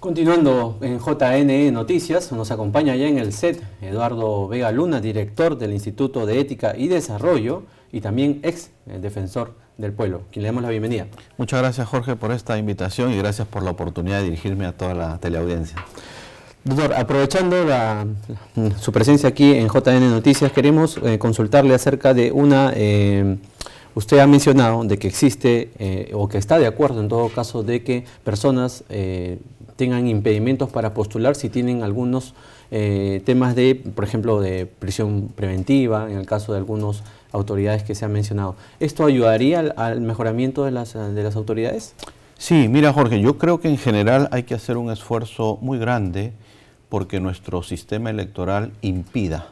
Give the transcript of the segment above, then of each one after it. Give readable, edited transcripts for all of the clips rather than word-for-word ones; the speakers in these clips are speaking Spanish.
Continuando en JNE Noticias, nos acompaña ya en el set Eduardo Vega Luna, director del Instituto de Ética y Desarrollo y también ex defensor del pueblo, quien le damos la bienvenida. Muchas gracias, Jorge, por esta invitación y gracias por la oportunidad de dirigirme a toda la teleaudiencia. Doctor, aprovechando su presencia aquí en JNE Noticias, queremos consultarle acerca de una... usted ha mencionado de que existe o que está de acuerdo en todo caso de que personas tengan impedimentos para postular si tienen algunos temas de, por ejemplo, de prisión preventiva, en el caso de algunas autoridades que se han mencionado. ¿Esto ayudaría al mejoramiento de las autoridades? Sí, mira, Jorge, yo creo que en general hay que hacer un esfuerzo muy grande porque nuestro sistema electoral impida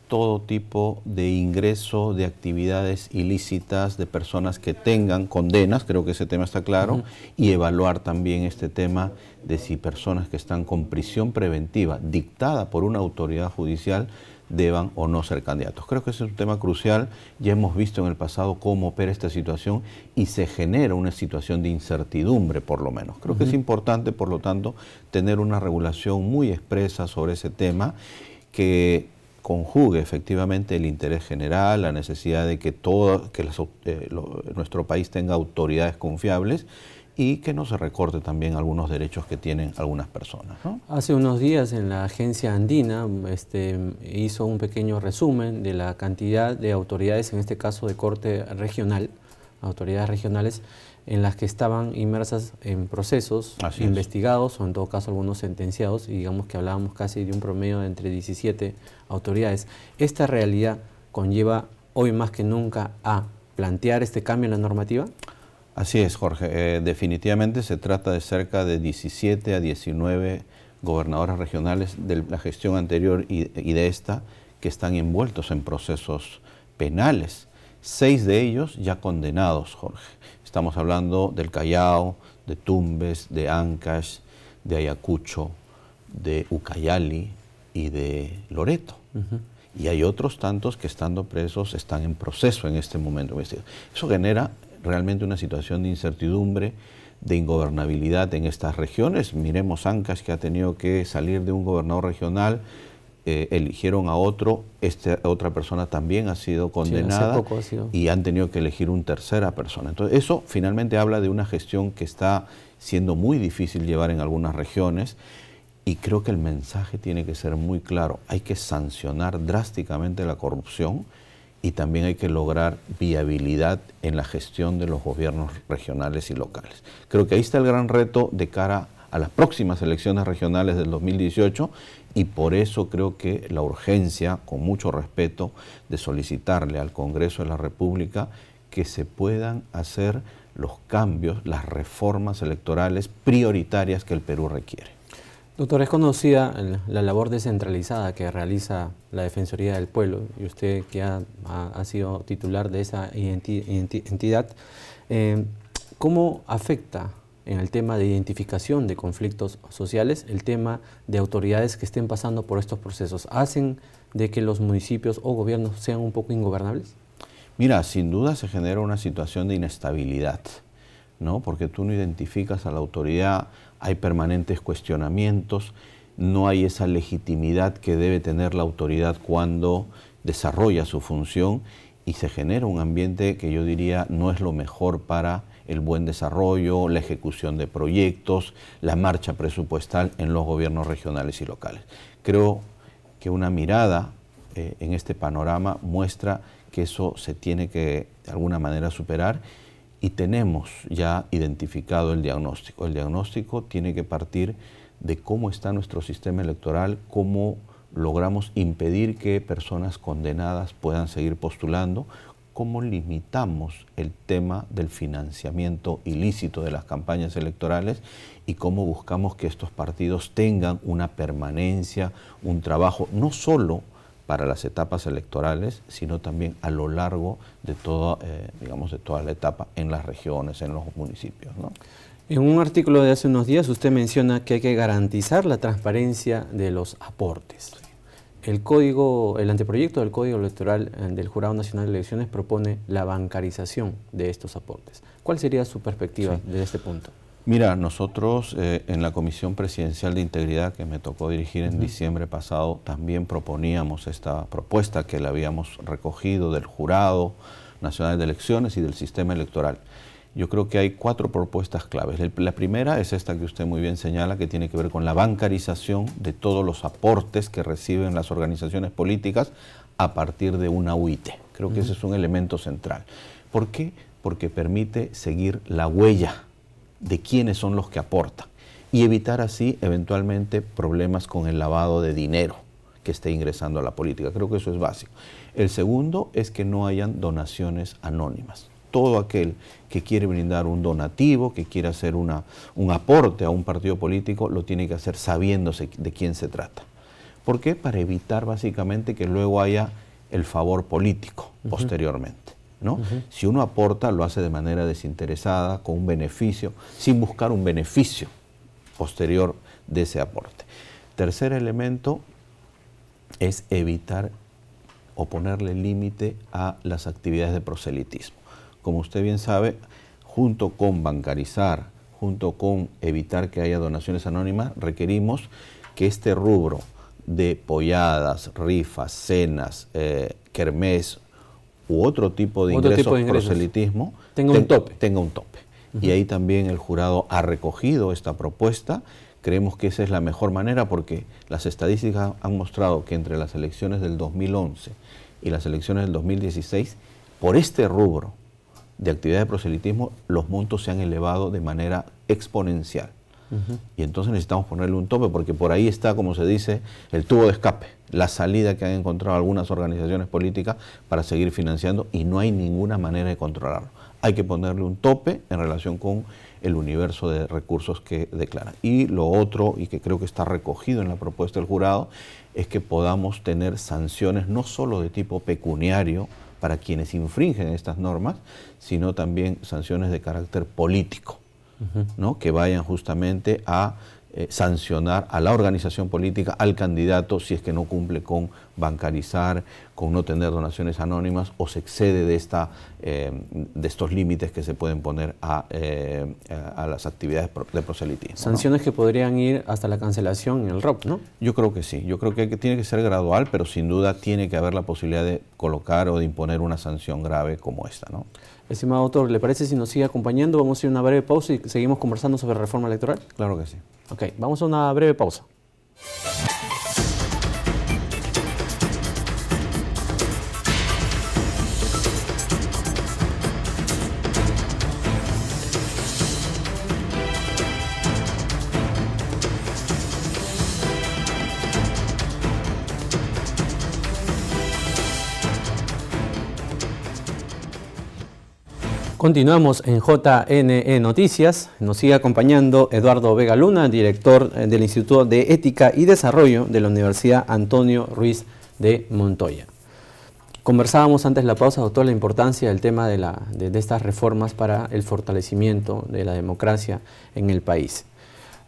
todo tipo de ingreso de actividades ilícitas de personas que tengan condenas, creo que ese tema está claro, y evaluar también este tema de si personas que están con prisión preventiva dictada por una autoridad judicial deban o no ser candidatos. Creo que ese es un tema crucial, ya hemos visto en el pasado cómo opera esta situación y se genera una situación de incertidumbre por lo menos. Creo que es importante, por lo tanto, tener una regulación muy expresa sobre ese tema que conjugue efectivamente el interés general, la necesidad de que nuestro país tenga autoridades confiables y que no se recorte también algunos derechos que tienen algunas personas, ¿no? Hace unos días en la agencia andina hizo un pequeño resumen de la cantidad de autoridades, en este caso de corte regional, autoridades regionales, en las que estaban inmersas en procesos investigados o en todo caso algunos sentenciados, y digamos que hablábamos casi de un promedio de entre 17 autoridades. ¿Esta realidad conlleva hoy más que nunca a plantear este cambio en la normativa? Así es, Jorge. Definitivamente se trata de cerca de 17 a 19 gobernadores regionales de la gestión anterior y de esta que están envueltos en procesos penales. 6 de ellos ya condenados, Jorge. Estamos hablando del Callao, de Tumbes, de Ancash, de Ayacucho, de Ucayali y de Loreto. Y hay otros tantos que estando presos están en proceso en este momento. Eso genera realmente una situación de incertidumbre, de ingobernabilidad en estas regiones. Miremos Ancash, que ha tenido que salir de un gobernador regional, eligieron a otro, otra persona también ha sido condenada y han tenido que elegir una tercera persona. Entonces eso finalmente habla de una gestión que está siendo muy difícil llevar en algunas regiones y creo que el mensaje tiene que ser muy claro. Hay que sancionar drásticamente la corrupción y también hay que lograr viabilidad en la gestión de los gobiernos regionales y locales. Creo que ahí está el gran reto de cara a las próximas elecciones regionales del 2018 y por eso creo que la urgencia, con mucho respeto, de solicitarle al Congreso de la República que se puedan hacer los cambios, las reformas electorales prioritarias que el Perú requiere. Doctor, es conocida la labor descentralizada que realiza la Defensoría del Pueblo y usted que ha sido titular de esa entidad, ¿cómo afecta en el tema de identificación de conflictos sociales el tema de autoridades que estén pasando por estos procesos? ¿Hacen de que los municipios o gobiernos sean un poco ingobernables? Mira, sin duda se genera una situación de inestabilidad, ¿no? Porque tú no identificas a la autoridad, hay permanentes cuestionamientos, no hay esa legitimidad que debe tener la autoridad cuando desarrolla su función y se genera un ambiente que yo diría no es lo mejor para el buen desarrollo, la ejecución de proyectos, la marcha presupuestal en los gobiernos regionales y locales. Creo que una mirada en este panorama muestra que eso se tiene que de alguna manera superar y tenemos ya identificado el diagnóstico. El diagnóstico tiene que partir de cómo está nuestro sistema electoral, cómo logramos impedir que personas condenadas puedan seguir postulando, cómo limitamos el tema del financiamiento ilícito de las campañas electorales y cómo buscamos que estos partidos tengan una permanencia, un trabajo, no solo para las etapas electorales, sino también a lo largo de toda, digamos, de toda la etapa en las regiones, en los municipios, ¿no? En un artículo de hace unos días usted menciona que hay que garantizar la transparencia de los aportes. El anteproyecto del Código Electoral del Jurado Nacional de Elecciones propone la bancarización de estos aportes. ¿Cuál sería su perspectiva desde este punto? Mira, nosotros en la Comisión Presidencial de Integridad que me tocó dirigir en diciembre pasado, también proponíamos esta propuesta que la habíamos recogido del Jurado Nacional de Elecciones y del Sistema Electoral. Yo creo que hay 4 propuestas claves. La primera es esta que usted muy bien señala, que tiene que ver con la bancarización de todos los aportes que reciben las organizaciones políticas a partir de una UIT. Creo que ese es un elemento central. ¿Por qué? Porque permite seguir la huella de quiénes son los que aportan y evitar así eventualmente problemas con el lavado de dinero que esté ingresando a la política. Creo que eso es básico. El segundo es que no hayan donaciones anónimas. Todo aquel que quiere brindar un donativo, que quiere hacer un aporte a un partido político, lo tiene que hacer sabiéndose de quién se trata. ¿Por qué? Para evitar básicamente que luego haya el favor político posteriormente, ¿no? Si uno aporta, lo hace de manera desinteresada, con un beneficio, sin buscar un beneficio posterior de ese aporte. Tercer elemento es evitar o ponerle límite a las actividades de proselitismo. Como usted bien sabe, junto con bancarizar, junto con evitar que haya donaciones anónimas, requerimos que este rubro de polladas, rifas, cenas, kermés u otro tipo de ingresos, proselitismo, tenga un tope. Y ahí también el jurado ha recogido esta propuesta. Creemos que esa es la mejor manera porque las estadísticas han mostrado que entre las elecciones del 2011 y las elecciones del 2016, por este rubro de actividad de proselitismo, los montos se han elevado de manera exponencial. Y entonces necesitamos ponerle un tope porque por ahí está, como se dice, el tubo de escape, la salida que han encontrado algunas organizaciones políticas para seguir financiando y no hay ninguna manera de controlarlo. Hay que ponerle un tope en relación con el universo de recursos que declaran. Y lo otro, y que creo que está recogido en la propuesta del jurado, es que podamos tener sanciones no solo de tipo pecuniario para quienes infringen estas normas, sino también sanciones de carácter político, ¿no? Que vayan justamente a sancionar a la organización política, al candidato, si es que no cumple con bancarizar, con no tener donaciones anónimas o se excede de estos límites que se pueden poner a las actividades de proselitismo. Sanciones, ¿no?, que podrían ir hasta la cancelación en el ROP, ¿no? Yo creo que sí. Yo creo que tiene que ser gradual, pero sin duda tiene que haber la posibilidad de colocar o de imponer una sanción grave como esta, ¿no? Estimado doctor, ¿le parece si nos sigue acompañando? Vamos a ir a una breve pausa y seguimos conversando sobre reforma electoral. Claro que sí. Ok, vamos a una breve pausa. Continuamos en JNE Noticias. Nos sigue acompañando Eduardo Vega Luna, director del Instituto de Ética y Desarrollo de la Universidad Antonio Ruiz de Montoya. Conversábamos antes de la pausa, doctor, la importancia del tema de estas reformas para el fortalecimiento de la democracia en el país.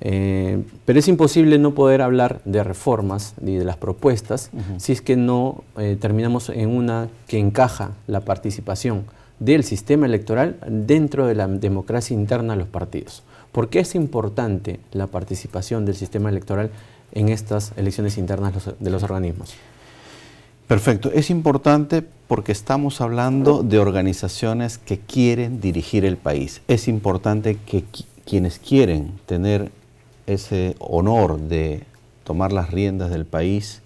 Pero es imposible no poder hablar de reformas y de las propuestas si es que no terminamos en una que encaja la participación del sistema electoral dentro de la democracia interna de los partidos. ¿Por qué es importante la participación del sistema electoral en estas elecciones internas de los organismos? Perfecto. Es importante porque estamos hablando de organizaciones que quieren dirigir el país. Es importante que quienes quieren tener ese honor de tomar las riendas del país,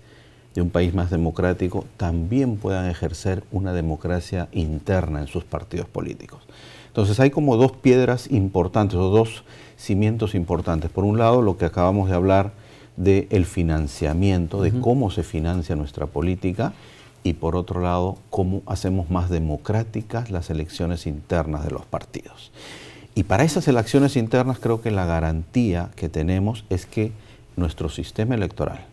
de un país más democrático, también puedan ejercer una democracia interna en sus partidos políticos. Entonces hay como dos piedras importantes o dos cimientos importantes. Por un lado, lo que acabamos de hablar del financiamiento, de cómo se financia nuestra política, y por otro lado, cómo hacemos más democráticas las elecciones internas de los partidos. Y para esas elecciones internas creo que la garantía que tenemos es que nuestro sistema electoral,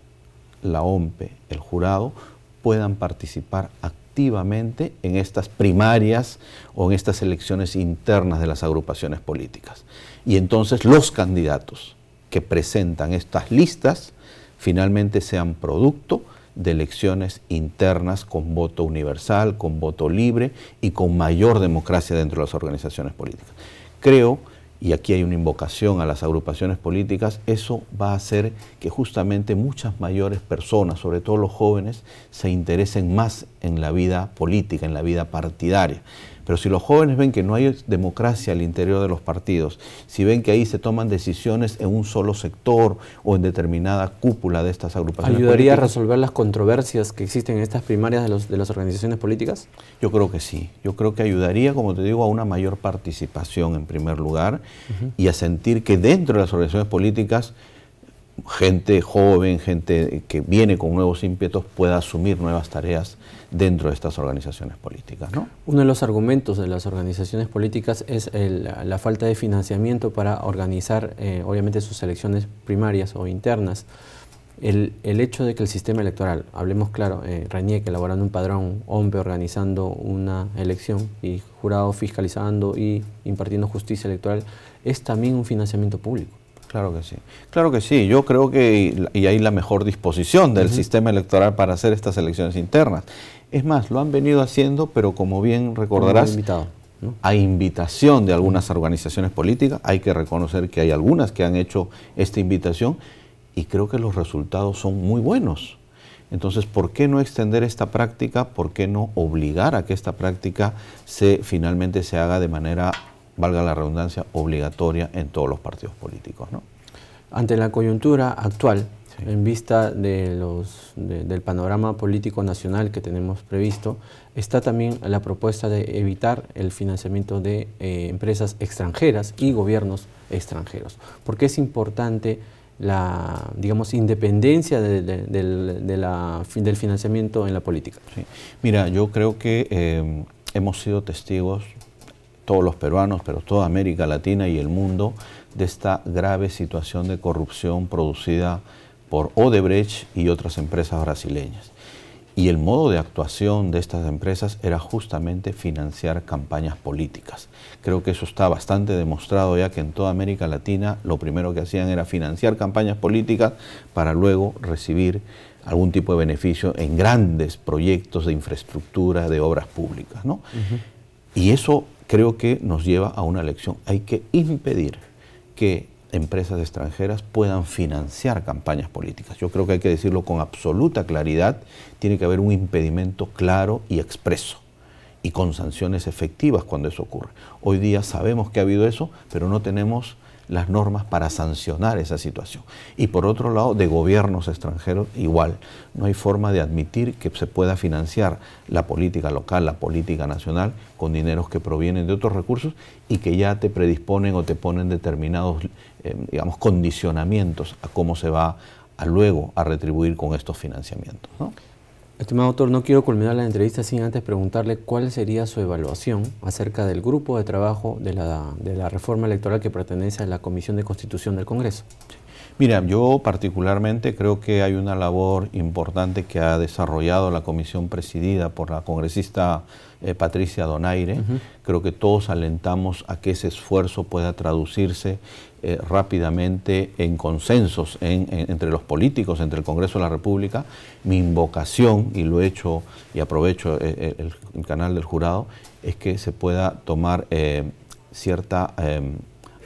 la OMPE, el jurado, puedan participar activamente en estas primarias o en estas elecciones internas de las agrupaciones políticas. Y entonces los candidatos que presentan estas listas finalmente sean producto de elecciones internas con voto universal, con voto libre y con mayor democracia dentro de las organizaciones políticas. Creo y aquí hay una invocación a las agrupaciones políticas, eso va a hacer que justamente muchas mayores personas, sobre todo los jóvenes, se interesen más en la vida política, en la vida partidaria. Pero si los jóvenes ven que no hay democracia al interior de los partidos, si ven que ahí se toman decisiones en un solo sector o en determinada cúpula de estas agrupaciones ¿Ayudaría políticas, a resolver las controversias que existen en estas primarias de las organizaciones políticas? yo creo que sí. Yo creo que ayudaría, como te digo, a una mayor participación en primer lugar y a sentir que dentro de las organizaciones políticas gente joven, gente que viene con nuevos ímpetus pueda asumir nuevas tareas dentro de estas organizaciones políticas, ¿no? Uno de los argumentos de las organizaciones políticas es la falta de financiamiento para organizar, obviamente, sus elecciones primarias o internas. El hecho de que el sistema electoral, hablemos claro, RENIEC elaborando un padrón, OMPE organizando una elección y jurado fiscalizando y impartiendo justicia electoral, es también un financiamiento público. Claro que sí. Claro que sí. Yo creo que y hay la mejor disposición del sistema electoral para hacer estas elecciones internas. Es más, lo han venido haciendo, pero como bien recordarás, invitado, ¿no? A invitación de algunas organizaciones políticas. Hay que reconocer que hay algunas que han hecho esta invitación y creo que los resultados son muy buenos. Entonces, ¿por qué no extender esta práctica? ¿Por qué no obligar a que esta práctica finalmente se haga de manera, valga la redundancia, obligatoria en todos los partidos políticos, ¿no? Ante la coyuntura actual, sí, en vista del panorama político nacional que tenemos previsto, está también la propuesta de evitar el financiamiento de empresas extranjeras y gobiernos extranjeros. Porque es importante la, digamos, independencia del financiamiento en la política. Sí. Mira, yo creo que hemos sido testigos, todos los peruanos, pero toda América Latina y el mundo, de esta grave situación de corrupción producida por Odebrecht y otras empresas brasileñas. Y el modo de actuación de estas empresas era justamente financiar campañas políticas. Creo que eso está bastante demostrado ya que en toda América Latina lo primero que hacían era financiar campañas políticas para luego recibir algún tipo de beneficio en grandes proyectos de infraestructura, de obras públicas, ¿no? Y eso creo que nos lleva a una lección. Hay que impedir que empresas extranjeras puedan financiar campañas políticas. Yo creo que hay que decirlo con absoluta claridad. Tiene que haber un impedimento claro y expreso y con sanciones efectivas cuando eso ocurre. Hoy día sabemos que ha habido eso, pero no tenemos las normas para sancionar esa situación. Y por otro lado, de gobiernos extranjeros igual. No hay forma de admitir que se pueda financiar la política local, la política nacional, con dineros que provienen de otros recursos y que ya te predisponen o te ponen determinados, digamos, condicionamientos a cómo se va luego a retribuir con estos financiamientos, ¿no? Estimado doctor, no quiero culminar la entrevista sin antes preguntarle cuál sería su evaluación acerca del grupo de trabajo de la reforma electoral que pertenece a la Comisión de Constitución del Congreso. Mira, yo particularmente creo que hay una labor importante que ha desarrollado la comisión presidida por la congresista Patricia Donaire. Creo que todos alentamos a que ese esfuerzo pueda traducirse rápidamente en consensos entre los políticos, entre el Congreso de la República. Mi invocación, y lo he hecho y aprovecho el canal del jurado, es que se pueda tomar cierta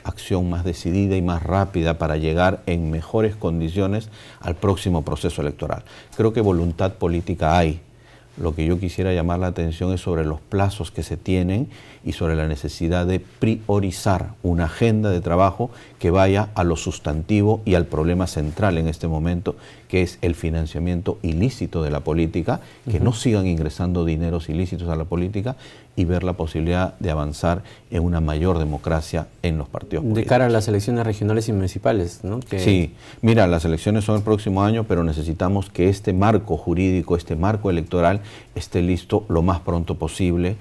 acción más decidida y más rápida para llegar en mejores condiciones al próximo proceso electoral. Creo que voluntad política hay. Lo que yo quisiera llamar la atención es sobre los plazos que se tienen y sobre la necesidad de priorizar una agenda de trabajo que vaya a lo sustantivo y al problema central en este momento, que es el financiamiento ilícito de la política, que no sigan ingresando dineros ilícitos a la política y ver la posibilidad de avanzar en una mayor democracia en los partidos políticos. De cara a las elecciones regionales y municipales, ¿no? Sí, mira, las elecciones son el próximo año, pero necesitamos que este marco jurídico, este marco electoral esté listo lo más pronto posible,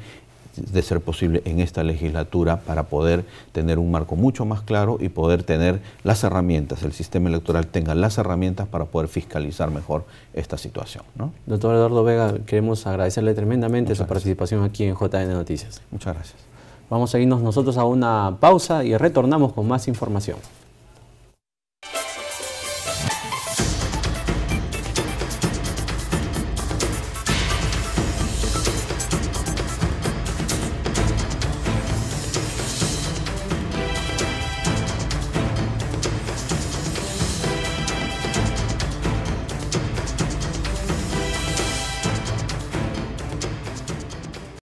de ser posible en esta legislatura, para poder tener un marco mucho más claro y poder tener las herramientas, el sistema electoral tenga las herramientas para poder fiscalizar mejor esta situación, ¿no? Doctor Eduardo Vega, queremos agradecerle tremendamente su participación aquí en JN Noticias. Muchas gracias. Vamos a irnos nosotros a una pausa y retornamos con más información.